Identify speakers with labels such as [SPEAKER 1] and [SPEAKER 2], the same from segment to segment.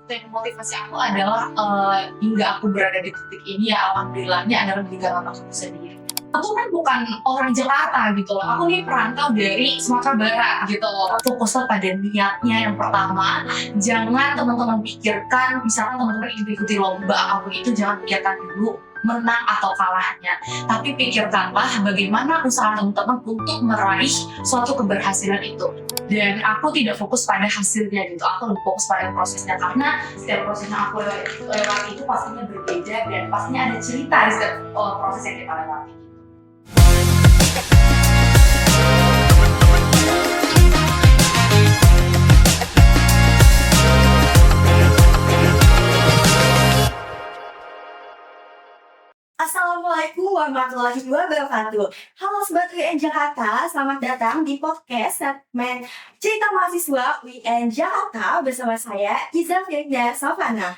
[SPEAKER 1] satu yang memotivasi aku adalah hingga aku berada di titik ini ya alhamdulillahnya adalah di dalam aku sendiri. Aku kan bukan orang Jakarta gitu loh, aku nih perantau dari Sumatera Barat gitu loh. Fokuslah pada niatnya yang pertama, jangan teman-teman pikirkan misalnya teman-teman ingin ikuti lomba apapun itu, jangan pikirkan dulu menang atau kalahnya, tapi pikirkanlah bagaimana usaha teman-teman untuk meraih suatu keberhasilan itu. Dan aku tidak fokus pada hasilnya gitu, aku lebih fokus pada prosesnya, karena setiap prosesnya aku lewati itu pastinya berbeda dan pastinya ada cerita di setiap proses yang kita lewati.
[SPEAKER 2] Assalamualaikum warahmatullahi wabarakatuh. Halo Sobat UN Jakarta, selamat datang di podcast segmen Cerita Mahasiswa UN Jakarta bersama saya, Iza Firda Sofana.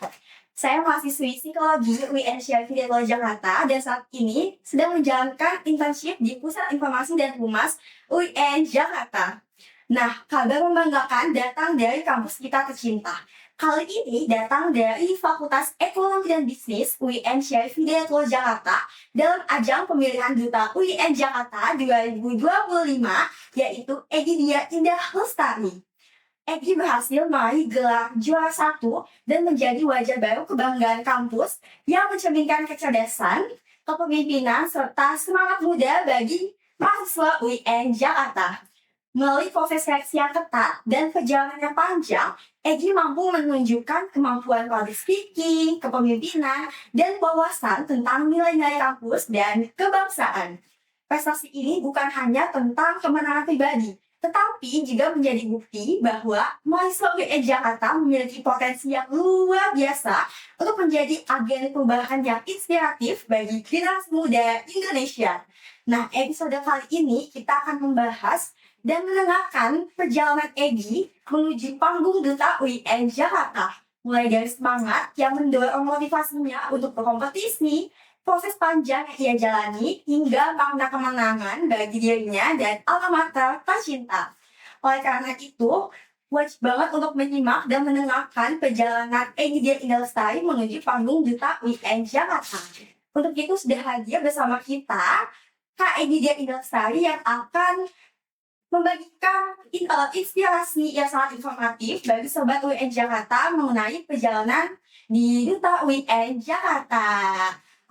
[SPEAKER 2] Saya mahasiswi psikologi UN Syarifah Jakarta dan saat ini sedang menjalankan internship di Pusat Informasi dan Humas UN Jakarta. Nah, kabar membanggakan datang dari kampus kita tercinta. Kali ini datang dari Fakultas Ekonomi dan Bisnis UIN Syarif Hidayatullah Jakarta dalam ajang pemilihan Duta UIN Jakarta 2025, yaitu Egy Dia Indah Lestari. Egy berhasil meraih gelar juara 1 dan menjadi wajah baru kebanggaan kampus yang mencerminkan kecerdasan, kepemimpinan, serta semangat muda bagi mahasiswa UIN Jakarta. Melalui proses seleksi yang ketat dan perjalanan yang panjang, Egy mampu menunjukkan kemampuan public speaking, kepemimpinan, dan wawasan tentang nilai-nilai kampus dan kebangsaan. Prestasi ini bukan hanya tentang kemenangan pribadi, tetapi juga menjadi bukti bahwa mahasiswa UIN Jakarta memiliki potensi yang luar biasa untuk menjadi agen perubahan yang inspiratif bagi generasi muda Indonesia. Nah, episode kali ini kita akan membahas dan mendengarkan perjalanan Egy menuju panggung Duta UIN Jakarta. Mulai dari semangat yang mendorong motivasinya untuk berkompetisi, proses panjang yang ia jalani, hingga makna kemenangan bagi dirinya dan alma mater tercinta. Oleh karena itu, wajib banget untuk menyimak dan mendengarkan perjalanan Egy Dia Indah Lestari menuju panggung Duta UIN Jakarta. Untuk itu sudah hadir bersama kita Kak Egy Dia Indah Lestari yang akan membagikan inspirasi yang sangat informatif bagi Sobat UIN Jakarta mengenai perjalanan di Duta UIN Jakarta.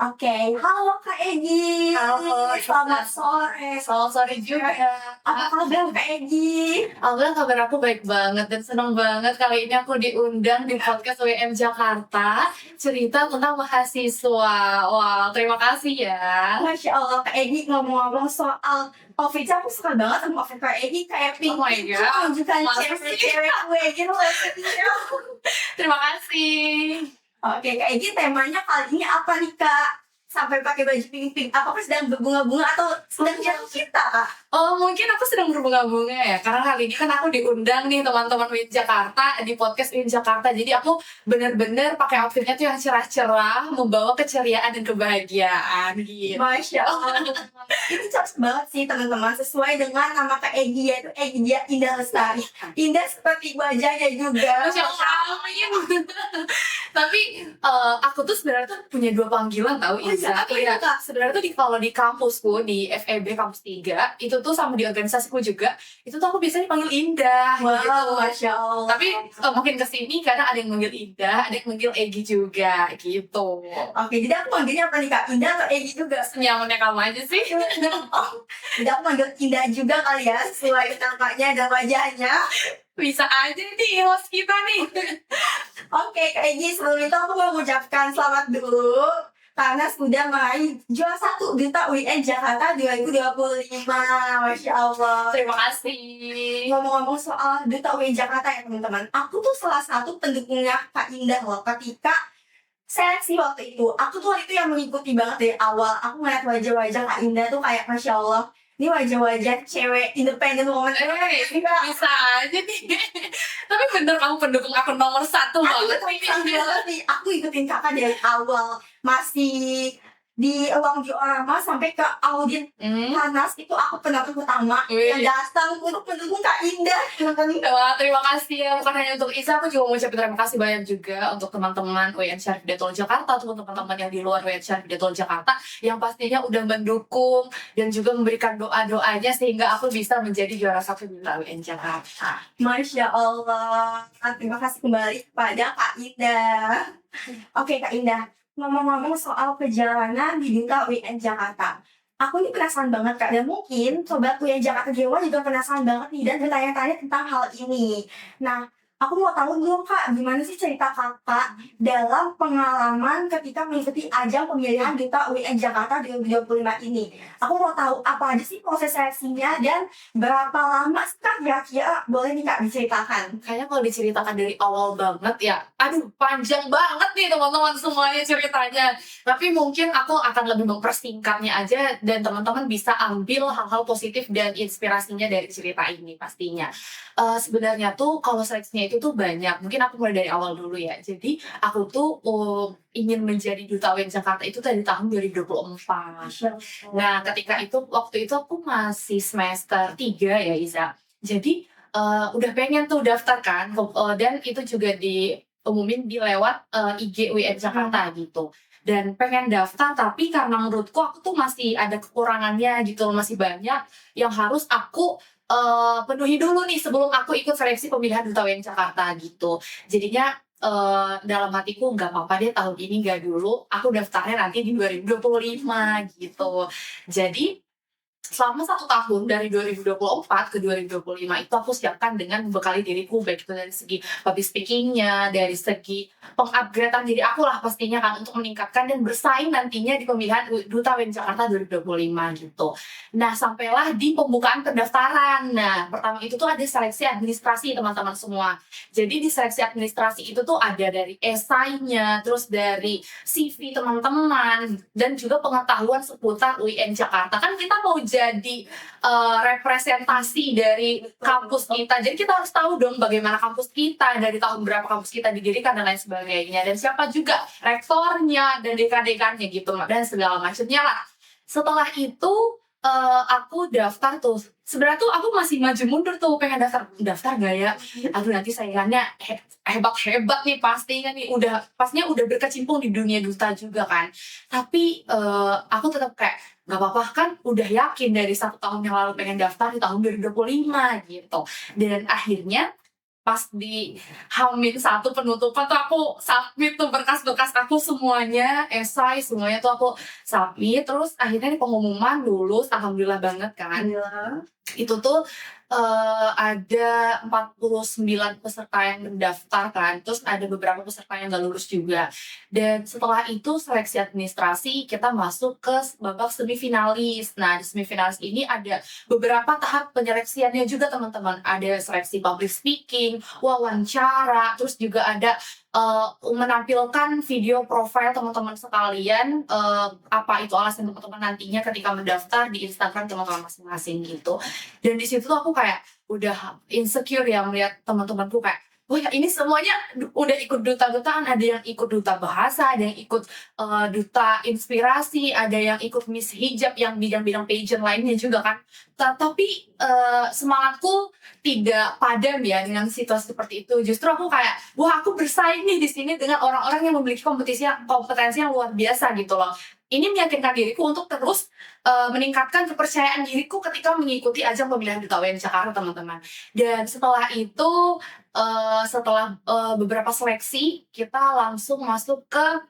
[SPEAKER 2] Oke, halo Kak Egy.
[SPEAKER 1] Halo,
[SPEAKER 2] selamat sore.
[SPEAKER 1] Selamat sore juga.
[SPEAKER 2] Apa kabar Kak Egy?
[SPEAKER 1] Alhamdulillah kabar aku baik banget dan senang banget kali ini aku diundang di podcast UIN Jakarta cerita tentang mahasiswa. Wow, terima kasih ya.
[SPEAKER 2] Masya Allah Kak Egy, ngomong-ngomong soal outfit, aku suka banget sama outfit Kak Egy, kayak pink.
[SPEAKER 1] Oh my God.
[SPEAKER 2] Menunjukkan cewek-cewek gue gitu loh.
[SPEAKER 1] Terima kasih.
[SPEAKER 2] Oke, Kak Egy, temanya kali ini apa nih Kak? Sampai pakai baju pink-pink, apakah sedang berbunga-bunga atau sedang jatuh cinta Kak?
[SPEAKER 1] Oh, mungkin aku sedang berbunga-bunga ya, karena kali ini kan aku diundang nih teman-teman UIN Jakarta di podcast UIN Jakarta. Jadi aku benar-benar pakai outfitnya tuh yang cerah-cerah, membawa keceriaan dan kebahagiaan gitu.
[SPEAKER 2] Masya Allah. Ini cocok banget sih teman-teman, sesuai dengan nama Kak Egy, yaitu Egy Dia Indah Lestari. Indah seperti wajahnya juga.
[SPEAKER 1] Masya Allah, amin. Tapi aku tuh sebenarnya tuh punya dua panggilan tahu Iza.
[SPEAKER 2] Apa itu, Kak?
[SPEAKER 1] Sebenarnya tuh kalau di kampusku di FEB kampus 3 itu tuh sama di organisasiku juga itu tuh aku biasanya dipanggil Indah.
[SPEAKER 2] Wow,
[SPEAKER 1] gitu.
[SPEAKER 2] Masya Allah.
[SPEAKER 1] Tapi mungkin kesini karena ada yang manggil Indah, ada yang manggil Egy juga gitu.
[SPEAKER 2] Oke, jadi aku manggilnya apa nih Kak? Indah atau Egy juga?
[SPEAKER 1] Senyamannya kamu aja sih.
[SPEAKER 2] Jadi aku manggil Indah juga kali ya, sesuai namanya dan wajahnya.
[SPEAKER 1] Bisa aja nih host kita nih.
[SPEAKER 2] Oke, Kak Egy, sebelum itu aku mau mengucapkan selamat dulu karena sudah meraih juara 1 Duta UIN Jakarta 2025. Masya Allah.
[SPEAKER 1] Terima kasih.
[SPEAKER 2] Ngomong-ngomong soal Duta UIN Jakarta ya teman-teman, aku tuh salah satu pendukungnya Kak Indah loh. Ketika seleksi waktu itu, aku tuh waktu itu yang mengikuti banget dari awal. Aku ngeliat wajah-wajah Kak Indah tuh kayak Masya Allah, ini wajah-wajah cewek independen woman.
[SPEAKER 1] Bisa aja nih. Tapi bener kamu pendukung aku nomor 1 banget
[SPEAKER 2] Aku ikutin kakak dari awal, masih di ruang diorama sampai ke audit panas itu aku penonton utama
[SPEAKER 1] Wih.
[SPEAKER 2] yang datang untuk mendukung Kak Indah.
[SPEAKER 1] Wah, terima kasih ya. Bukan hanya untuk Isa, aku juga mau ucapin terima kasih banyak juga untuk teman-teman UN Syarif Hidayatullah Jakarta, untuk teman-teman yang di luar UN Syarif Hidayatullah Jakarta yang pastinya udah mendukung dan juga memberikan doa-doanya sehingga aku bisa menjadi juara 1 di UN Jakarta.
[SPEAKER 2] Masya Allah. Terima kasih kembali kepada Kak Indah. Oke Kak Indah, ngomong-ngomong soal perjalanan di Duta UN Jakarta. Aku ini penasaran banget Kak, dan mungkin Sobat UN Jakarta di rumah juga penasaran banget nih dan bertanya-tanya tentang hal ini. Nah, aku mau tahu dong Kak, gimana sih cerita Kakak dalam pengalaman ketika mengikuti ajang pemilihan Duta UN Jakarta 2025 ini? Aku mau tahu apa aja sih proses seleksinya dan berapa lama sih Kak kira-kira, boleh nih Kak diceritakan?
[SPEAKER 1] Kayaknya kalau diceritakan dari awal banget ya, aduh panjang banget nih teman-teman semuanya ceritanya. Tapi mungkin aku akan lebih mempersingkatnya aja dan teman-teman bisa ambil hal-hal positif dan inspirasinya dari cerita ini pastinya. Sebenarnya tuh kalau seleksinya itu tuh banyak. Mungkin aku mulai dari awal dulu ya. Jadi aku tuh ingin menjadi Duta UN Jakarta itu dari tahun 2024. Nah, ketika itu waktu itu aku masih semester 3 ya Iza. Jadi udah pengen tuh daftar kan, dan itu juga diumumin di lewat IG UN Jakarta gitu. Dan pengen daftar tapi karena menurutku aku tuh masih ada kekurangannya gitu, masih banyak yang harus aku penuhi dulu nih sebelum aku ikut seleksi pemilihan Duta UN Jakarta gitu. Jadinya dalam hatiku nggak apa-apa deh tahun ini nggak dulu, aku daftarnya nanti di 2025 gitu. Jadi selama 1 tahun dari 2024 ke 2025 itu aku siapkan dengan membekali diriku baik itu dari segi public speakingnya, dari segi pengupgradean diri aku lah pastinya kan untuk meningkatkan dan bersaing nantinya di pemilihan Duta UN Jakarta 2025 gitu. Nah sampailah di pembukaan pendaftaran. Nah pertama itu tuh ada seleksi administrasi teman-teman semua. Jadi di seleksi administrasi itu tuh ada dari esainya, terus dari CV teman-teman dan juga pengetahuan seputar UN Jakarta. Kan kita mau jadi representasi dari kampus kita, jadi kita harus tahu dong bagaimana kampus kita, dari tahun berapa kampus kita didirikan dan lain sebagainya, dan siapa juga rektornya dan dekan-dekannya gitu dan segala macamnya lah. Setelah itu aku daftar tuh. Sebenarnya tuh aku masih maju mundur tuh pengen daftar gak ya? Aduh nanti saingannya hebat-hebat nih pastinya nih, pastinya udah berkecimpung di dunia duta juga kan. Tapi aku tetap kayak gak apa-apa kan udah yakin dari 1 tahun yang lalu pengen daftar di tahun 2025 gitu. Dan akhirnya pas di H-1 penutupan tuh aku submit tuh berkas-berkas aku semuanya, esai semuanya tuh aku submit. Terus akhirnya di pengumuman lulus, alhamdulillah banget kan. Itu tuh ada 49 peserta yang mendaftar kan, terus ada beberapa peserta yang gak lulus juga. Dan setelah itu seleksi administrasi kita masuk ke babak semifinalis. Nah di semifinalis ini ada beberapa tahap penyeleksiannya juga teman-teman. Ada seleksi public speaking, wawancara, terus juga ada menampilkan video profile teman-teman sekalian, apa itu alasan teman-teman nantinya ketika mendaftar di Instagram teman-teman masing-masing gitu. Dan di situ tuh aku kayak udah insecure ya melihat teman-temanku kayak, wah ini semuanya udah ikut duta-dutaan, ada yang ikut duta bahasa, ada yang ikut duta inspirasi, ada yang ikut Miss Hijab yang bidang-bidang pageant lainnya juga kan. Tapi semangatku tidak padam ya dengan situasi seperti itu. Justru aku kayak, wah aku bersaing nih di sini dengan orang-orang yang memiliki kompetensi yang luar biasa gitu loh. Ini meyakinkan diriku untuk terus meningkatkan kepercayaan diriku ketika mengikuti ajang pemilihan Duta UN Jakarta teman-teman. Dan setelah itu setelah beberapa seleksi kita langsung masuk ke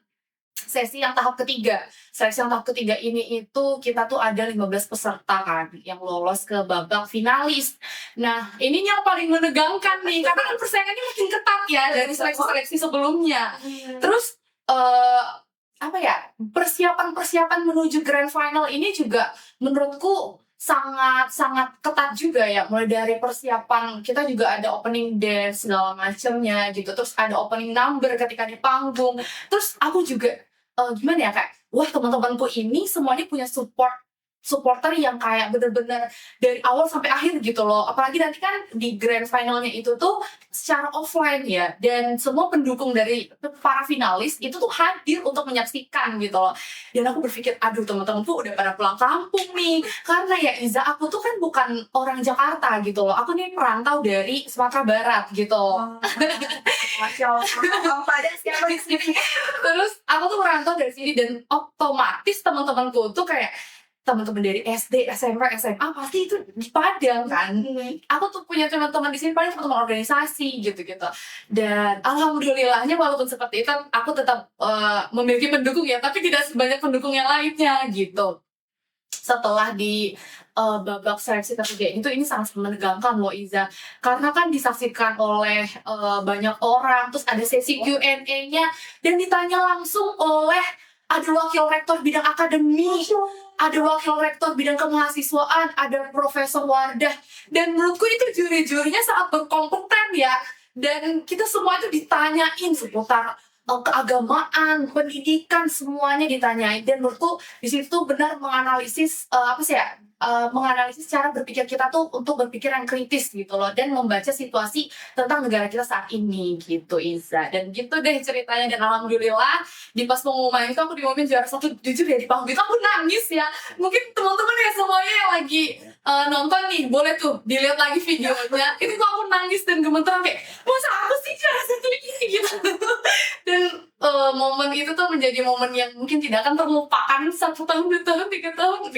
[SPEAKER 1] sesi yang tahap ketiga. Seleksi yang tahap ketiga ini itu kita tuh ada 15 peserta kan yang lolos ke babak finalis. Nah ini yang paling menegangkan nih karena kan persaingannya makin ketat ya dari seleksi-seleksi sebelumnya. Terus apa ya, persiapan menuju grand final ini juga menurutku sangat ketat juga ya. Mulai dari persiapan kita juga ada opening dance segala macamnya gitu, terus ada opening number ketika di panggung. Terus aku juga gimana ya kayak, wah teman-temanku ini semuanya punya support supporter yang kayak bener-bener dari awal sampai akhir gitu loh. Apalagi nanti kan di grand finalnya itu tuh secara offline ya, dan semua pendukung dari para finalis itu tuh hadir untuk menyaksikan gitu loh. Dan aku berpikir, aduh teman-temanku udah pada pulang kampung nih, karena ya Iza, aku tuh kan bukan orang Jakarta gitu loh, aku nih perantau dari Sumatera Barat gitu.
[SPEAKER 2] Masya Allah, kamu pada siapa di sini?
[SPEAKER 1] Terus aku tuh merantau dari sini, dan otomatis teman-temanku tuh kayak teman-teman dari SD, SMP, SMA pasti itu di Padang kan. Aku tuh punya teman-teman di sini paling teman-teman organisasi gitu-gitu. Dan alhamdulillahnya walaupun seperti itu aku tetap memiliki pendukung ya, tapi tidak sebanyak pendukung yang lainnya gitu. Setelah di babak seleksi ketiga itu, ini sangat menegangkan loh Iza, karena kan disaksikan oleh banyak orang, terus ada sesi Q&A-nya dan ditanya langsung oleh ada wakil rektor bidang akademi, ada wakil rektor bidang kemahasiswaan, ada Profesor Wardah, dan menurutku itu juri-jurinya sangat berkompeten ya, dan kita semua itu ditanyain seputar keagamaan, pendidikan, semuanya ditanyain. Dan menurutku di situ benar menganalisis menganalisis cara berpikir kita tuh untuk berpikir yang kritis gitu loh, dan membaca situasi tentang negara kita saat ini gitu Iza. Dan gitu deh ceritanya, dan alhamdulillah di pas pengumuman itu aku diumumin juara satu. Jujur ya, di panggung itu aku nangis ya. Mungkin teman-teman ya semuanya yang lagi nonton nih boleh tuh dilihat lagi videonya. Itu tuh aku nangis dan gemeteran kayak, masa aku sih juara satu ini gitu. Dan momen itu tuh menjadi momen yang mungkin tidak akan terlupakan 1 tahun, 2 tahun, 3 tahun gitu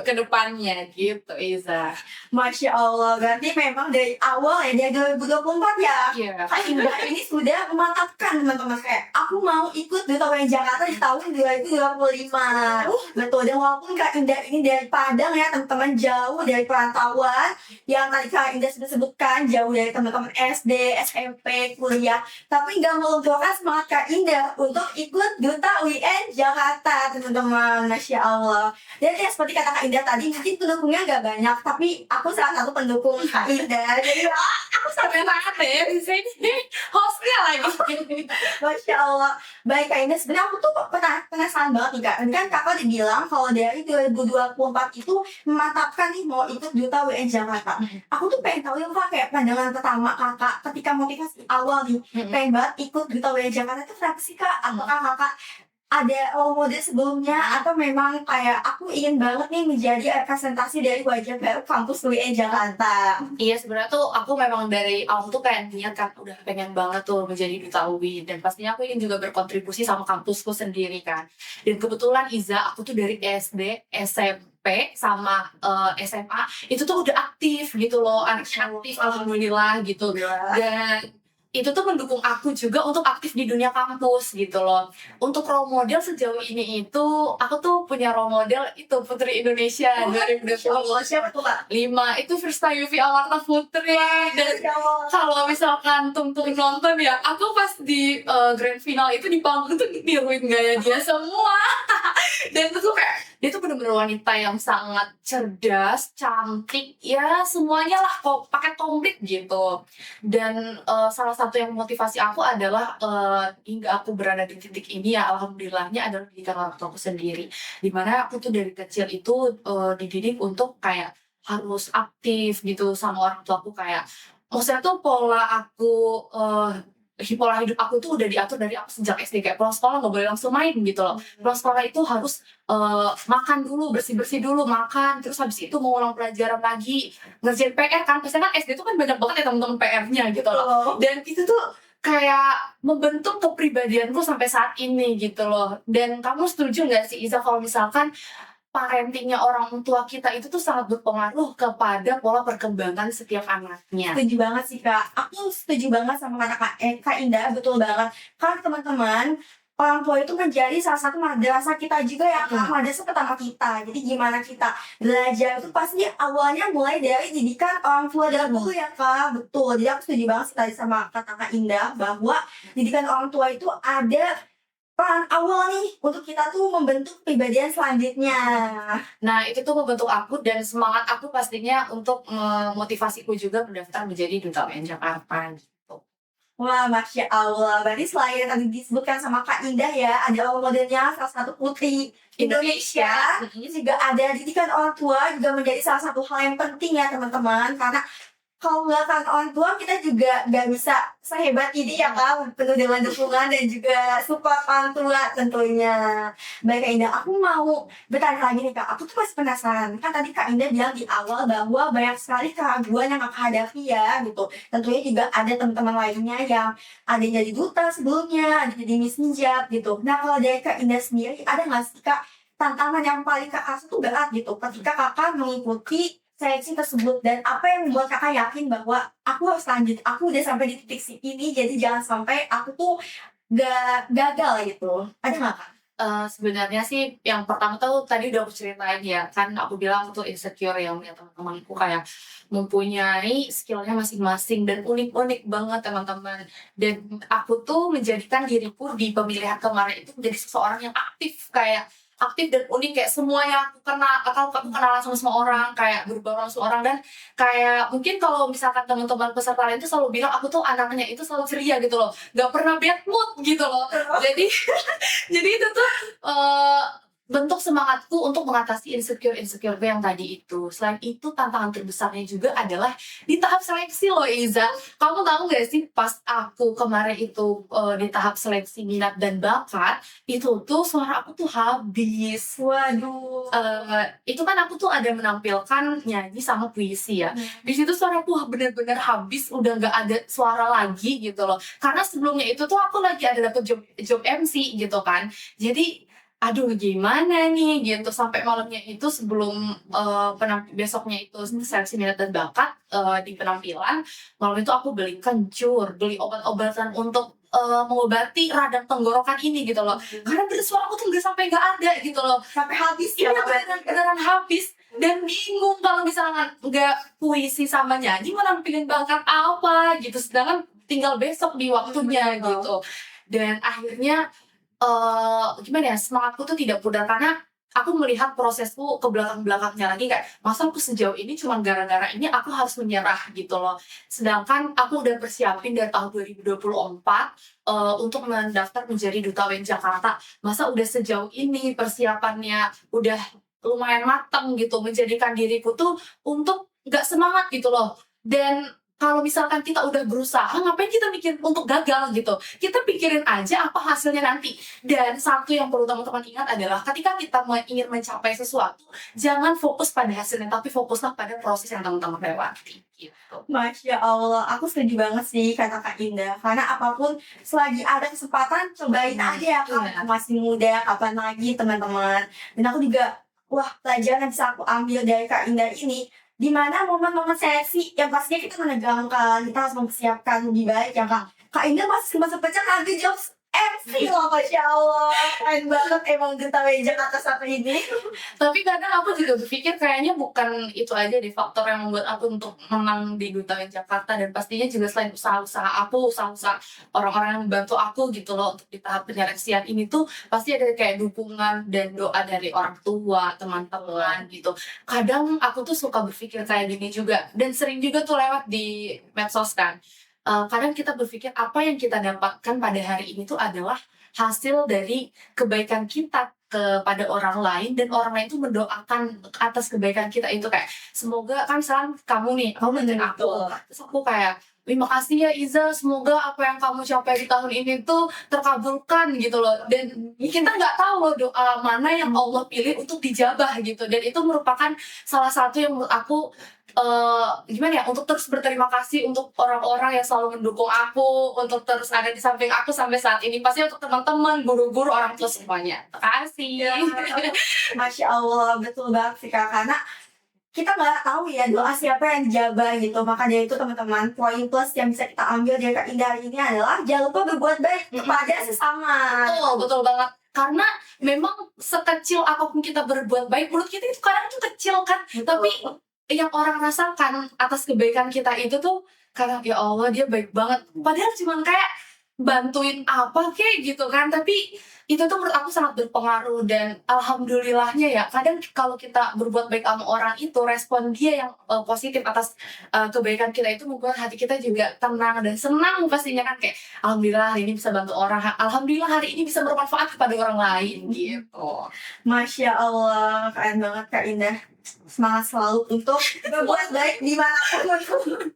[SPEAKER 1] ke depannya gitu Iza.
[SPEAKER 2] Masya Allah, berarti memang dari awal ya, dari 2024 ya,
[SPEAKER 1] Iya.
[SPEAKER 2] Kak Indah ini sudah memantapkan teman-teman kayak aku mau ikut Duta WN Jakarta di tahun 2025. Betul, dan walaupun Kak Indah ini dari Padang ya teman-teman, jauh dari perantauan yang tadi Kak Indah sudah sebutkan, jauh dari teman-teman SD, SMP, kuliah, tapi nggak melunturkan semangat Kak Indah untuk ikut Duta WN Jakarta teman-teman. Masya Allah. Dan ya seperti kata Kak Indah tadi, mungkin pendukungnya nggak banyak, tapi aku salah satu pendukung Kak Indah. Jadi aku sampai
[SPEAKER 1] Banget ya di sini hostnya lagi.
[SPEAKER 2] Masya Allah. Baik Kak Indah, sebenarnya aku tuh penasaran banget nih Kak. Ini kan Kakak udah bilang kalau dari 2024 itu memantapkan nih mau ikut Duta WN Jakarta. Aku tuh pengen tahu ya Kak, kayak pandangan pertama Kakak ketika motivasi awal nih pengen banget ikut Duta WN Jakarta itu kenapa sih Kak? Apakah Kakak ada role model sebelumnya, atau memang kayak aku ingin banget nih menjadi representasi dari wajah baru kampus WN Jakarta?
[SPEAKER 1] Iya, sebenarnya tuh aku memang dari awal tuh kayak niat kan, udah pengen banget tuh menjadi duta UI, dan pastinya aku ingin juga berkontribusi sama kampusku sendiri kan. Dan kebetulan Iza, aku tuh dari SD, SMP sama SMA itu tuh udah aktif gitu loh, anaknya aktif alhamdulillah gitu. Dan itu tuh mendukung aku juga untuk aktif di dunia kampus gitu loh. Untuk role model sejauh ini itu, aku tuh punya role model itu Putri Indonesia 2020.
[SPEAKER 2] Siapa tuh Kak?
[SPEAKER 1] 5 itu Firsta Yufi Amarta Putri. Dan
[SPEAKER 2] Masya Allah.
[SPEAKER 1] kalau misalkan tung-tung nonton ya, aku pas di grand final itu di panggung tuh niruin gaya dia semua. Dan itu tuh kayak, dia tuh bener-bener wanita yang sangat cerdas, cantik, ya semuanya lah kok pakai komplit gitu. Dan salah satu yang motivasi aku adalah hingga aku berada di titik ini ya alhamdulillahnya adalah didikan orang tuaku sendiri. Dimana aku tuh dari kecil itu dididik untuk kayak harus aktif gitu sama orang tuaku, kayak maksudnya tuh pola hidup aku itu udah diatur dari aku sejak SD, kayak pulang sekolah nggak boleh langsung main gitu loh. Pulang sekolah itu harus makan dulu, bersih-bersih dulu, makan, terus habis itu mau ulang pelajaran lagi, ngerjain PR kan, biasanya kan SD itu kan banyak banget ya teman-teman PR-nya gitu loh. Dan itu tuh kayak membentuk kepribadianku sampai saat ini gitu loh. Dan kamu setuju nggak sih Iza kalau misalkan parentingnya orang tua kita itu tuh sangat berpengaruh kepada pola perkembangan setiap anaknya?
[SPEAKER 2] Setuju banget sih Kak. Aku setuju banget sama kata Kak Indah, betul banget. Karena teman-teman, orang tua itu menjadi salah satu madrasah kita juga ya Kak, madrasah pertama kita. Jadi gimana kita belajar itu pasti awalnya mulai dari didikan orang tua dulu ya Kak. Betul. Jadi aku setuju banget sih tadi sama kata Kak Indah bahwa didikan orang tua itu ada peran awal nih untuk kita tuh membentuk kepribadian selanjutnya.
[SPEAKER 1] Nah, itu tuh membentuk aku dan semangat aku pastinya untuk memotivasiku juga mendaftar menjadi Duta WN Jakarta gitu.
[SPEAKER 2] Wah, Masya Allah. Berarti selain yang tadi disebutkan sama Kak Indah ya, ada role modelnya salah satu putri Indonesia. Ini juga ada didikan orang tua juga menjadi salah satu hal yang penting ya teman-teman. Karena kalau nggak kan orang tua, kita juga nggak bisa sehebat ini ya Kak, penuh dengan dukungan dan juga support orang tua tentunya. Baik Kak Indah, aku mau bertanya lagi nih Kak, aku tuh masih penasaran. Kan tadi Kak Indah bilang di awal bahwa banyak sekali keraguan yang Kakak hadapi ya gitu. Tentunya juga ada teman-teman lainnya yang ada yang jadi duta sebelumnya, ada yang jadi Miss Hijab gitu. Nah kalau dari Kak Indah sendiri, ada nggak sih Kak tantangan yang paling Kakak rasa tuh berat gitu ketika Kakak mengikuti seleksi tersebut, dan apa yang membuat Kakak yakin bahwa aku harus lanjut, aku udah sampai di titik ini, jadi jangan sampai aku tuh gak gagal gitu. Ada nggak Kak?
[SPEAKER 1] Sebenarnya sih yang pertama tuh tadi udah aku ceritain ya, kan aku bilang tuh insecure yang punya teman-temanku kayak mempunyai skillnya masing-masing dan unik-unik banget teman-teman. Dan aku tuh menjadikan diriku di pemilihan kemarin itu menjadi seseorang yang aktif dan unik, kayak semua yang aku kenalan sama semua orang, kayak berbaur sama semua orang. Dan kayak mungkin kalau misalkan teman-teman peserta lain tuh selalu bilang aku tuh anaknya itu selalu ceria gitu loh, nggak pernah bad mood gitu loh. Jadi jadi itu tuh bentuk semangatku untuk mengatasi insecure yang tadi itu. Selain itu, tantangan terbesarnya juga adalah di tahap seleksi loh Iza. Kamu tahu gak sih, pas aku kemarin itu di tahap seleksi minat dan bakat, itu tuh suara aku tuh habis.
[SPEAKER 2] Waduh.
[SPEAKER 1] Itu kan aku tuh ada menampilkan nyanyi sama puisi ya. Di situ suara aku bener-bener habis, udah nggak ada suara lagi gitu loh. Karena sebelumnya itu tuh aku lagi ada dapet job MC gitu kan. Jadi aduh gimana nih gitu, sampai malamnya itu sebelum besoknya itu seleksi minat dan bakat, di penampilan malam itu aku beli kencur, beli obat-obatan untuk mengobati radang tenggorokan ini gitu loh. Karena suara aku tuh nggak ada gitu loh,
[SPEAKER 2] Sampai habis ya
[SPEAKER 1] iya
[SPEAKER 2] Kak?
[SPEAKER 1] beneran habis. Dan bingung kalau misalnya nggak puisi sama nyanyi mau nampilin bakat apa gitu, sedangkan tinggal besok di waktunya gitu. Dan akhirnya gimana ya, semangatku tuh tidak pudar karena aku melihat prosesku ke belakang-belakangnya lagi, kayak masa aku sejauh ini cuma gara-gara ini aku harus menyerah gitu loh. Sedangkan aku udah persiapin dari tahun 2024 untuk mendaftar menjadi Duta WN Jakarta. Masa udah sejauh ini persiapannya udah lumayan matang gitu, menjadikan diriku tuh untuk nggak semangat gitu loh. Dan kalau misalkan kita udah berusaha, ngapain kita mikir untuk gagal gitu? Kita pikirin aja apa hasilnya nanti. Dan satu yang perlu teman-teman ingat adalah ketika kita ingin mencapai sesuatu, jangan fokus pada hasilnya, tapi fokuslah pada proses yang teman-teman lewati gitu.
[SPEAKER 2] Masya Allah, aku setuju banget sih kata Kak Indah. Karena apapun selagi ada kesempatan, cobain aja ya Kak.
[SPEAKER 1] Iya.
[SPEAKER 2] Masih muda, kapan lagi teman-teman. Dan aku juga, wah pelajaran yang bisa aku ambil dari Kak Indah ini, di mana momen-momen seleksi yang pastinya kita menegangkan, kita harus mempersiapkan lebih baik ya Kak. Kak Indah masih sempat-sempatnya ngambil job MC loh, Masya Allah. Keren banget emang Duta WN Jakarta satu ini.
[SPEAKER 1] Tapi kadang aku juga berpikir kayaknya bukan itu aja deh faktor yang membuat aku untuk menang di Duta WN Jakarta, dan pastinya juga selain usaha-usaha orang-orang yang membantu aku gitu loh untuk di tahap penyeleksian ini tuh pasti ada kayak dukungan dan doa dari orang tua, teman-teman gitu. Kadang aku tuh suka berpikir kayak gini juga, dan sering juga tuh lewat di medsos kan. Kadang kita berpikir apa yang kita dapatkan pada hari ini tuh adalah hasil dari kebaikan kita kepada orang lain, dan orang lain tuh mendoakan atas kebaikan kita itu, kayak semoga kan misalkan kamu bantuin aku, terus aku kayak terima kasih ya Iza, semoga apa yang kamu capai di tahun ini tuh terkabulkan gitu loh. Dan kita nggak tahu loh doa mana yang Allah pilih untuk dijabah gitu, dan itu merupakan salah satu yang menurut aku gimana ya, untuk terus berterima kasih untuk orang-orang yang selalu mendukung aku, untuk terus ada di samping aku sampai saat ini. Pasti untuk teman-teman, guru-guru, orang tua semuanya. Terima kasih.
[SPEAKER 2] Masya Allah, betul banget sih Kak. Karena kita nggak tahu ya doa siapa yang dijabah gitu. Maka dari itu teman-teman, poin plus yang bisa kita ambil dari Kak Indah hari ini adalah jangan lupa berbuat baik kepada sesama.
[SPEAKER 1] Betul banget. Karena memang sekecil apapun kita berbuat baik, menurut kita itu kadang tuh kecil kan. Tapi yang orang rasakan atas kebaikan kita itu tuh kadang ya Allah dia baik banget. Padahal cuma kayak bantuin apa kayak gitu kan, tapi itu tuh menurut aku sangat berpengaruh. Dan alhamdulillahnya ya, kadang kalau kita berbuat baik sama orang itu, respon dia yang positif atas kebaikan kita itu membuat hati kita juga tenang dan senang pastinya kan, kayak alhamdulillah hari ini bisa bantu orang, alhamdulillah hari ini bisa bermanfaat kepada orang lain gitu.
[SPEAKER 2] Masya Allah, keren banget Kak Indah. Semangat selalu untuk berbuat baik dimanapun.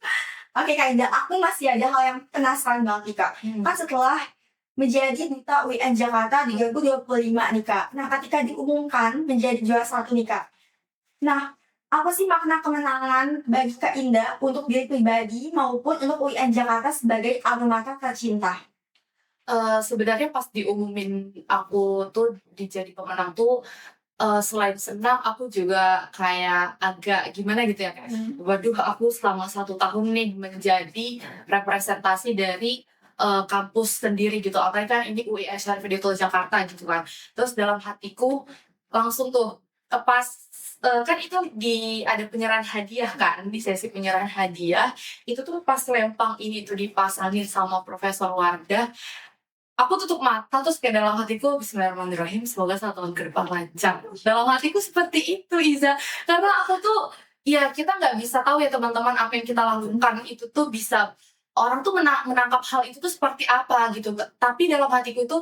[SPEAKER 2] Oke Kak Indah, aku masih ada hal yang penasaran banget nih Kak. Kan setelah menjadi Duta UN Jakarta di 2025 nih Kak. Nah ketika diumumkan menjadi juara satu nih Kak. Nah, apa sih makna kemenangan bagi Kak Indah untuk diri pribadi maupun untuk UN Jakarta sebagai alma mater tercinta?
[SPEAKER 1] Sebenarnya pas diumumin aku tuh jadi pemenang tuh, selain senang aku juga kayak agak gimana gitu ya, kayak waduh aku selama 1 tahun nih menjadi representasi dari kampus sendiri gitu, apalagi kan ini UIN Syarif Hidayatullah Jakarta gitu kan. Terus dalam hatiku langsung tuh pas kan itu ada penyerahan hadiah kan, di sesi penyerahan hadiah itu tuh pas lempang ini tuh dipasangin sama Profesor Wardah. Aku tutup mata terus kayak dalam hatiku bismillahirrahmanirrahim, semoga 1 tahun ke depan lancar. Dalam hatiku seperti itu Iza. Karena aku tuh ya kita nggak bisa tahu ya teman-teman apa yang kita lakukan itu tuh bisa orang tuh menangkap hal itu tuh seperti apa gitu. Tapi dalam hatiku itu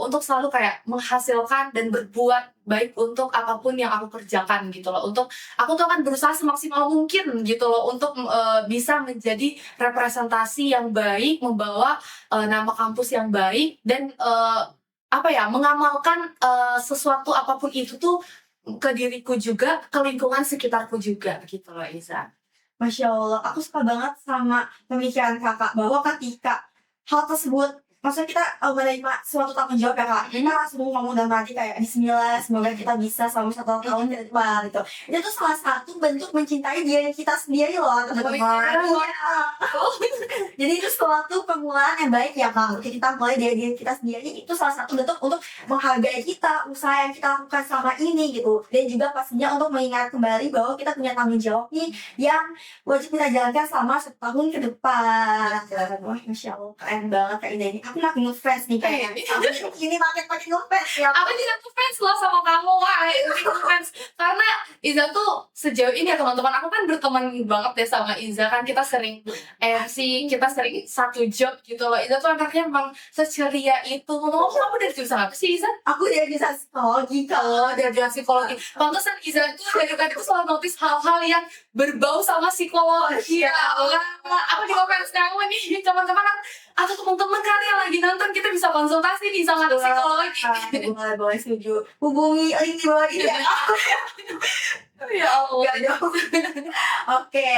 [SPEAKER 1] untuk selalu kayak menghasilkan dan berbuat baik untuk apapun yang aku kerjakan gitu loh. Untuk aku tuh akan berusaha semaksimal mungkin gitu loh untuk bisa menjadi representasi yang baik, membawa nama kampus yang baik, dan apa ya, mengamalkan sesuatu apapun itu tuh ke diriku juga, ke lingkungan sekitarku juga gitu loh Iza.
[SPEAKER 2] Masya Allah, aku suka banget sama pemikiran kakak bahwa ketika hal tersebut, maksudnya kita menerima suatu tanggung jawab ya kak, kita langsung ngomong dalam hati kayak Bismillah, semoga kita bisa selama 1 tahun ke depan gitu. Itu tuh salah satu bentuk mencintai diri kita sendiri loh teman-teman. Iya. Jadi itu suatu permulaan yang baik ya kak. Kita mulai dari diri kita sendiri, itu salah satu bentuk untuk menghargai kita, usaha yang kita lakukan selama ini gitu. Dan juga pastinya untuk mengingat kembali bahwa kita punya tanggung jawab nih yang wajib kita jalankan selama 1 tahun ke depan. Wah, Masya Allah, keren banget Kak Indah ini. Aku makin ngefans nih kayaknya. Ini makin ngefans ya.
[SPEAKER 1] Aku juga tuh fans loh sama kamu, wah fans. Karena Iza tuh sejauh ini ya teman-teman, aku kan berteman banget deh sama Iza, kan kita sering MC, kita sering satu job gitu loh. Iza tuh anaknya emang seceria itu. Ngomong-ngomong kamu dari jurusan apa sih Iza?
[SPEAKER 2] Aku dari jurusan psikologi Kak.
[SPEAKER 1] Oh, dari jurusan psikologi. Pantesan Iza tuh dari tadi tuh selalu notice hal-hal yang berbau sama psikologi. Ya Allah, aku juga fans kamu nih teman-teman, atau teman-teman kali yang lagi nonton, kita bisa konsultasi nih sama psikologi.
[SPEAKER 2] Boleh setuju. Hubungi link di bawah ini ya.
[SPEAKER 1] Ya Allah.
[SPEAKER 2] Gak dong. Oke,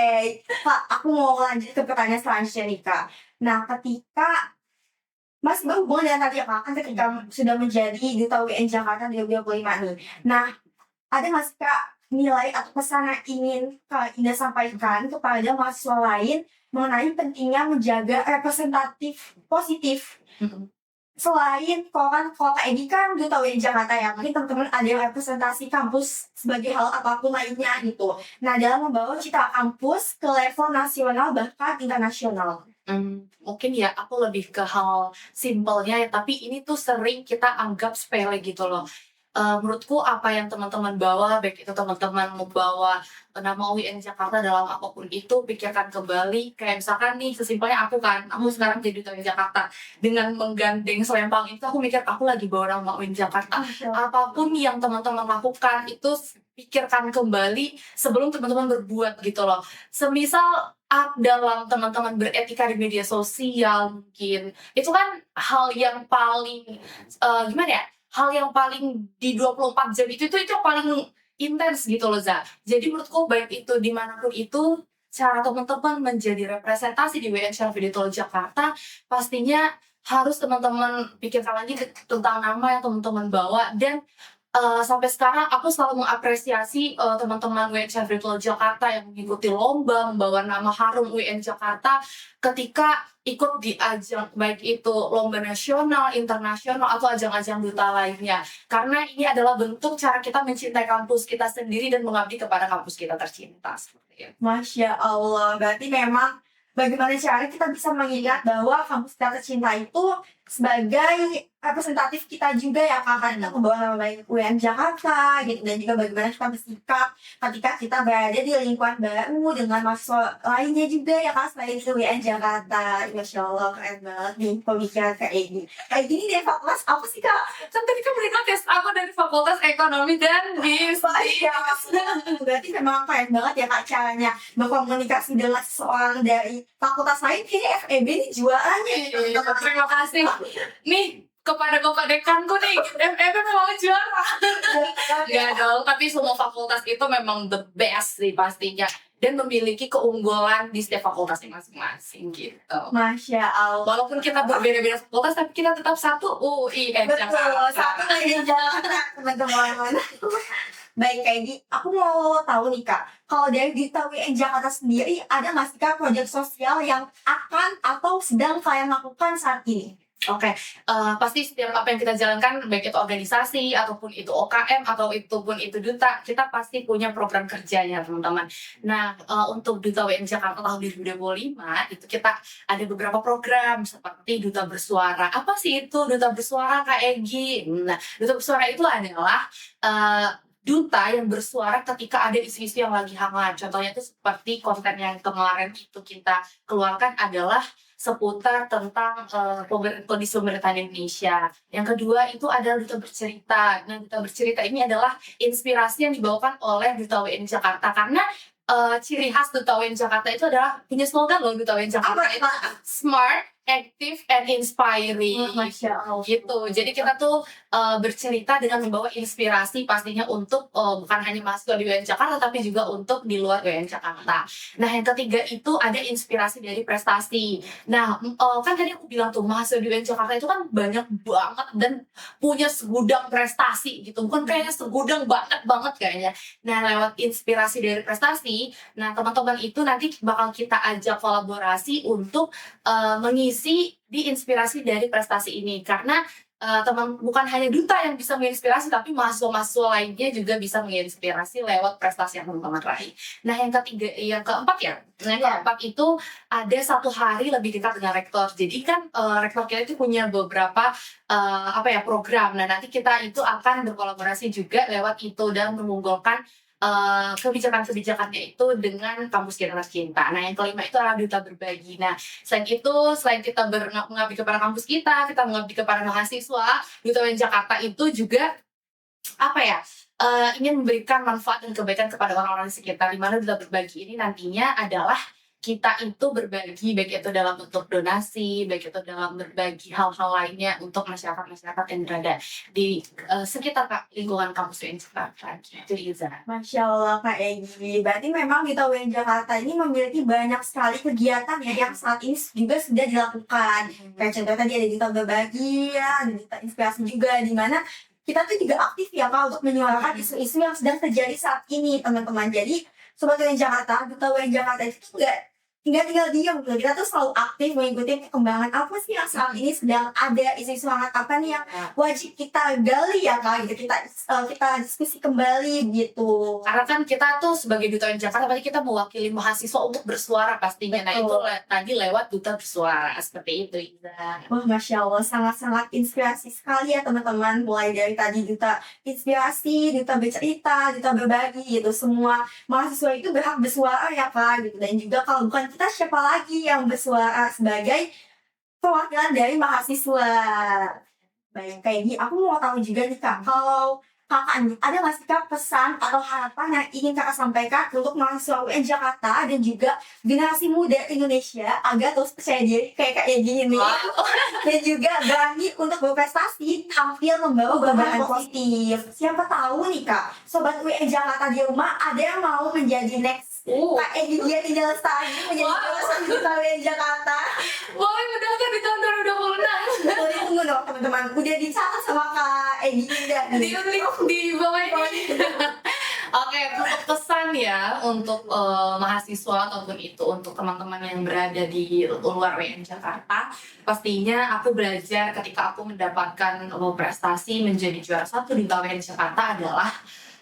[SPEAKER 2] Kak, aku mau lanjut ke pertanyaan selanjutnya nih Kak. Nah, ketika Mas berhubungan dengan tadi ya Kak, kan ketika sudah menjadi Duta UN Jakarta 2025 nih. Nah, ada nggak sih Kak nilai atau pesan yang ingin Kak Indah sampaikan kepada mahasiswa lain mengenai pentingnya menjaga representatif positif? Selain kalau Kak Edi kan Duta UN Jakarta ya, mungkin teman-teman ada yang representasi kampus sebagai hal apapun lainnya gitu. Nah, dalam membawa citra kampus ke level nasional bahkan internasional.
[SPEAKER 1] Mungkin ya aku lebih ke hal simpelnya ya, tapi ini tuh sering kita anggap sepele gitu loh. Menurutku apa yang teman-teman bawa, baik itu teman-teman membawa nama UIN Jakarta dalam apapun itu, pikirkan kembali. Kayak misalkan nih, sesimpelnya aku sekarang jadi Duta UIN Jakarta. Dengan menggandeng selempang itu, aku mikir aku lagi bawa nama UIN Jakarta. Apapun yang teman-teman lakukan itu pikirkan kembali sebelum teman-teman berbuat gitu loh. Semisal dalam teman-teman beretika di media sosial mungkin, itu kan hal yang paling gimana ya? Hal yang paling di 24 jam itu yang paling intens gitu loh Za. Jadi menurutku baik itu dimanapun itu, cara teman-teman menjadi representasi di WN Syarif Hidayatullah Jakarta, pastinya harus teman-teman pikirkan lagi tentang nama yang teman-teman bawa. Dan sampai sekarang aku selalu mengapresiasi teman-teman UN Syarif Hidayatullah Jakarta yang mengikuti lomba membawa nama harum UN Jakarta ketika ikut di ajang baik itu lomba nasional, internasional, atau ajang-ajang duta lainnya. Karena ini adalah bentuk cara kita mencintai kampus kita sendiri dan mengabdi kepada kampus kita tercinta. Seperti itu.
[SPEAKER 2] Masya Allah, berarti memang bagaimana caranya kita bisa mengingat bahwa kampus kita tercinta itu sebagai representatif kita juga ya Kak, karena membawa nama baik UIN Jakarta gitu, dan juga bagaimana kita bersikap ketika kita berada di lingkungan baru dengan mahasiswa lainnya juga ya Kak, selain di UIN Jakarta. Masya Allah, keren banget nih pemikiran Kak Egy. Kayak gini deh fakultas apa sih Kak?
[SPEAKER 1] Kan tadi kan mereka tes aku dari Fakultas Ekonomi dan Bisnis.
[SPEAKER 2] Berarti memang keren banget ya Kak caranya berkomunikasi dengan seseorang dari fakultas lain. Kayaknya FEB nih jualannya.
[SPEAKER 1] Terima kasih nih kepada bapak dekanku nih, FEB memang juara. Enggak dong, tapi semua fakultas itu memang the best sih pastinya, dan memiliki keunggulan di setiap fakultasnya masing-masing gitu.
[SPEAKER 2] Masya Allah.
[SPEAKER 1] Walaupun kita berbeda-beda fakultas, tapi kita tetap satu UIN
[SPEAKER 2] Betul,
[SPEAKER 1] Jakarta.
[SPEAKER 2] satu UIN Jakarta teman-teman. Baik Kak Egy, aku mau tahu nih Kak, kalau dari Duta UIN Jakarta sendiri ada nggak sih Kak proyek sosial yang akan atau sedang kalian lakukan saat ini?
[SPEAKER 1] Oke, pasti setiap apa yang kita jalankan, baik itu organisasi, ataupun itu OKM, atau itu pun itu duta, kita pasti punya program kerjanya teman-teman. Nah, untuk Duta UIN Jakarta tahun 2025, itu kita ada beberapa program, seperti Duta Bersuara. Apa sih itu Duta Bersuara Kak Egy? Nah, Duta Bersuara itu adalah duta yang bersuara ketika ada isu-isu yang lagi hangat. Contohnya itu seperti konten yang kemarin itu kita keluarkan adalah seputar tentang kondisi pemerintahan Indonesia. Yang kedua itu adalah Duta Bercerita. Nah, Duta Bercerita ini adalah inspirasi yang dibawakan oleh Duta UIN Jakarta, karena ciri khas Duta UIN Jakarta itu adalah punya slogan loh. Duta UIN Jakarta itu smart, active, and inspiring.
[SPEAKER 2] Masya Allah.
[SPEAKER 1] Gitu. Jadi kita tuh bercerita dengan membawa inspirasi pastinya untuk bukan hanya mahasiswa di UIN Jakarta, tapi juga untuk di luar UIN Jakarta. Nah, yang ketiga itu ada inspirasi dari prestasi. Nah, kan tadi aku bilang tuh mahasiswa di UIN Jakarta itu kan banyak banget dan punya segudang prestasi gitu. Bukan kayaknya segudang banget kayaknya. Nah, lewat inspirasi dari prestasi, nah teman-teman itu nanti bakal kita ajak kolaborasi untuk mengisi di inspirasi dari prestasi ini, karena bukan hanya duta yang bisa menginspirasi, tapi mahasiswa-mahasiswa lainnya juga bisa menginspirasi lewat prestasi yang teman-teman raih. Nah, yang keempat itu ada 1 hari lebih dekat dengan rektor. Jadi kan rektor kita itu punya beberapa program. Nah, nanti kita itu akan berkolaborasi juga lewat itu dan mengunggulkan kebijakan-kebijakannya itu dengan kampus kita tercinta. Nah, yang kelima itu adalah duta berbagi. Nah, selain kita mengabdi kepada kampus kita mengabdi kepada mahasiswa, Duta UIN Jakarta itu juga ingin memberikan manfaat dan kebaikan kepada orang-orang di sekitar. Di mana duta berbagi ini nantinya adalah kita itu berbagi, baik itu dalam bentuk donasi, baik itu dalam berbagi hal-hal lainnya untuk masyarakat-masyarakat yang berada di sekitar lingkungan kampus UIN Jakarta. Gitu, Iza.
[SPEAKER 2] Masya Allah Kak Egy, berarti memang di UIN Jakarta ini memiliki banyak sekali kegiatan ya yang saat ini juga sudah dilakukan. Kayak contoh tadi ada duta berbagi, ya, ada duta inspirasi juga, di mana kita tuh juga aktif ya Kak untuk menyuarakan isu-isu yang sedang terjadi saat ini teman-teman. Jadi Sobat UIN Jakarta, Duta UIN Jakarta itu nggak tinggal diam gitu. Kita tuh selalu aktif mengikuti perkembangan apa sih yang saat ini sedang ada, isu-isu hangat apa nih yang wajib kita gali ya Kak gitu. Kita diskusi kembali gitu.
[SPEAKER 1] Karena kan kita tuh sebagai Duta UIN Jakarta berarti kita mewakili mahasiswa untuk bersuara pastinya. Nah, itu tadi lewat Duta Bersuara seperti itu, Iza.
[SPEAKER 2] Wah, Masya Allah, sangat-sangat inspirasi sekali ya teman-teman. Mulai dari tadi duta inspirasi, duta bercerita, duta berbagi gitu. Semua mahasiswa itu berhak bersuara ya Kak gitu. Dan juga kalau bukan kita, siapa lagi yang bersuara sebagai perwakilan dari mahasiswa? Baik, kayak gini, aku mau tahu juga nih Kak, kalau Kakak ada nggak sih Kak pesan atau harapan yang ingin Kakak sampaikan untuk mahasiswa UIN Jakarta dan juga generasi muda Indonesia agar terus percaya diri kayak gini nih, dan juga berani untuk berprestasi tampil membawa perubahan positif. Siapa tahu nih Kak, Sobat UIN Jakarta di rumah ada yang mau menjadi next Kak Egy Dian Lestari menjadi kawasan Duta UIN Jakarta.
[SPEAKER 1] Boleh mendaftar di tahun 2026.
[SPEAKER 2] Boleh, tunggu dong teman-teman, udah dicatat sama Kak Egy Dian.
[SPEAKER 1] Di link di bawah ini. Oke, untuk pesan ya untuk mahasiswa ataupun itu untuk teman-teman yang berada di luar UIN Jakarta, pastinya aku belajar ketika aku mendapatkan prestasi menjadi juara 1 di UIN Jakarta adalah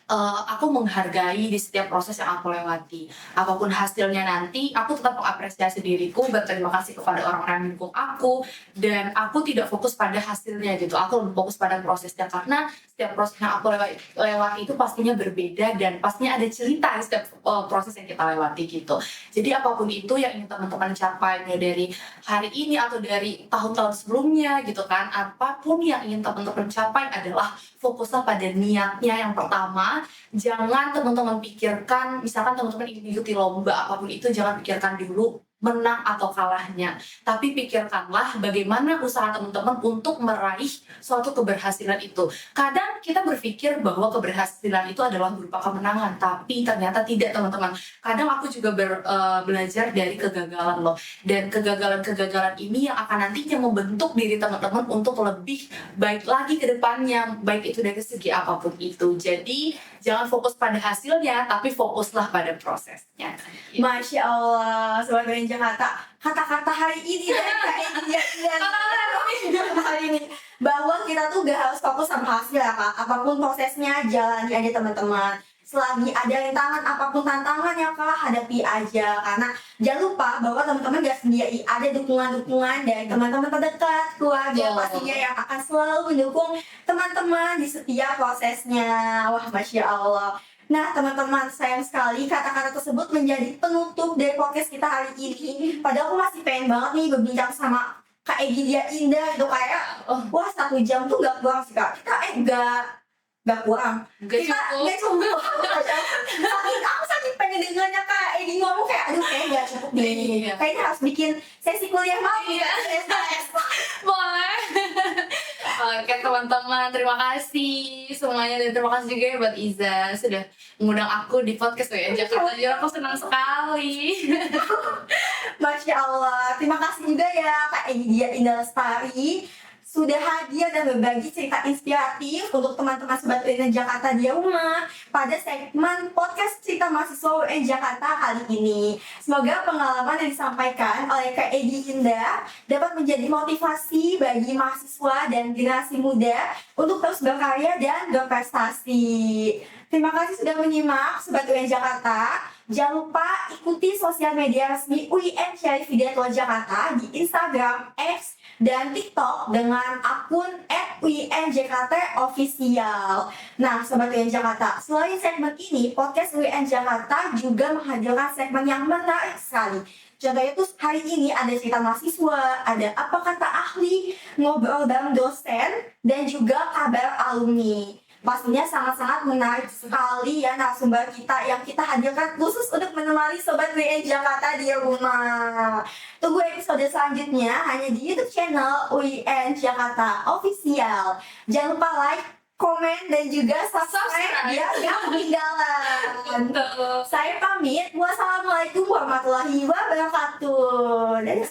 [SPEAKER 1] aku menghargai di setiap proses yang aku lewati. Apapun hasilnya nanti, aku tetap mengapresiasi diriku, berterima kasih kepada orang-orang yang mendukung aku, dan aku tidak fokus pada hasilnya gitu. Aku lebih fokus pada prosesnya, karena setiap proses yang aku lewati itu pastinya berbeda, dan pastinya ada cerita di setiap proses yang kita lewati gitu. Jadi apapun itu yang ingin teman-teman capai, mulai dari hari ini atau dari tahun-tahun sebelumnya gitu kan, apapun yang ingin teman-teman capai adalah fokuslah pada niatnya yang pertama. Jangan teman-teman pikirkan, misalkan teman-teman ingin mengikuti lomba apapun itu, jangan pikirkan dulu menang atau kalahnya, tapi pikirkanlah bagaimana usaha teman-teman untuk meraih suatu keberhasilan itu. Kadang kita berpikir bahwa keberhasilan itu adalah berupa kemenangan, tapi ternyata tidak, teman-teman. Kadang aku juga belajar dari kegagalan loh, dan kegagalan-kegagalan ini yang akan nantinya membentuk diri teman-teman untuk lebih baik lagi ke depannya, baik itu dari segi apapun itu. Jadi jangan fokus pada hasilnya, tapi fokuslah pada prosesnya.
[SPEAKER 2] Masya Allah, Sobat WN Jakarta, kata-kata hari ini dari Kak Egi dan hari ini, bahwa kita tuh gak harus fokus sama hasil ya Kak. Apapun prosesnya, jalani aja teman-teman. Selagi ada rintangan, apapun tantangannya Kak, hadapi aja. Karena jangan lupa bahwa teman-teman gak sendiri, ada dukungan-dukungan dari teman-teman terdekat, keluarga pastinya yang akan selalu mendukung teman-teman di setiap prosesnya. Wah, Masya Allah. Nah, teman-teman, sayang sekali kata-kata tersebut menjadi penutup dari podcast kita hari ini. Padahal aku masih pengen banget nih berbincang sama Kak Egi Dia Indah gitu, kayak wah 1 jam tuh gak kurang sih Kak. Gak kurang.
[SPEAKER 1] Gak cukup.
[SPEAKER 2] Aku saking pengen dengarnya Kak Egi ngomong kayak aduh kayaknya gak cukup deh. Kayaknya harus bikin sesi kuliah lagi.
[SPEAKER 1] Boleh. Oke teman-teman, terima kasih semuanya, dan terima kasih juga ya buat Iza sudah mengundang aku di podcast WN Jakarta. Aku senang sekali.
[SPEAKER 2] Masya Allah, terima kasih juga ya Kak Egi Dia Indah Lestari sudah hadir dan berbagi cerita inspiratif untuk teman-teman Sobat WN Jakarta di rumah pada segmen podcast Cerita Mahasiswa WN Jakarta kali ini. Semoga pengalaman yang disampaikan oleh Kak Egi Indah dapat menjadi motivasi bagi mahasiswa dan generasi muda untuk terus berkarya dan berprestasi. Terima kasih sudah menyimak Sobat WN Jakarta. Jangan lupa ikuti sosial media resmi UIN Syarif Hidayatullah Jakarta di Instagram, X, dan TikTok dengan akun @UINJKTOfficial. Nah, Sobat UIN Jakarta, selain segmen ini, podcast UIN Jakarta juga menghadirkan segmen yang menarik sekali. Contohnya tuh hari ini ada cerita mahasiswa, ada apa kata ahli, ngobrol bareng dosen, dan juga kabar alumni. Pastinya sangat-sangat menarik sekali ya narasumber kita yang kita hadirkan khusus untuk menemani Sobat WN Jakarta di rumah. Tunggu episode selanjutnya hanya di YouTube channel UIN Jakarta Official. Jangan lupa like, komen, dan juga subscribe ya, gak ketinggalan. Saya pamit. Wassalamualaikum warahmatullahi wabarakatuh. Dadah.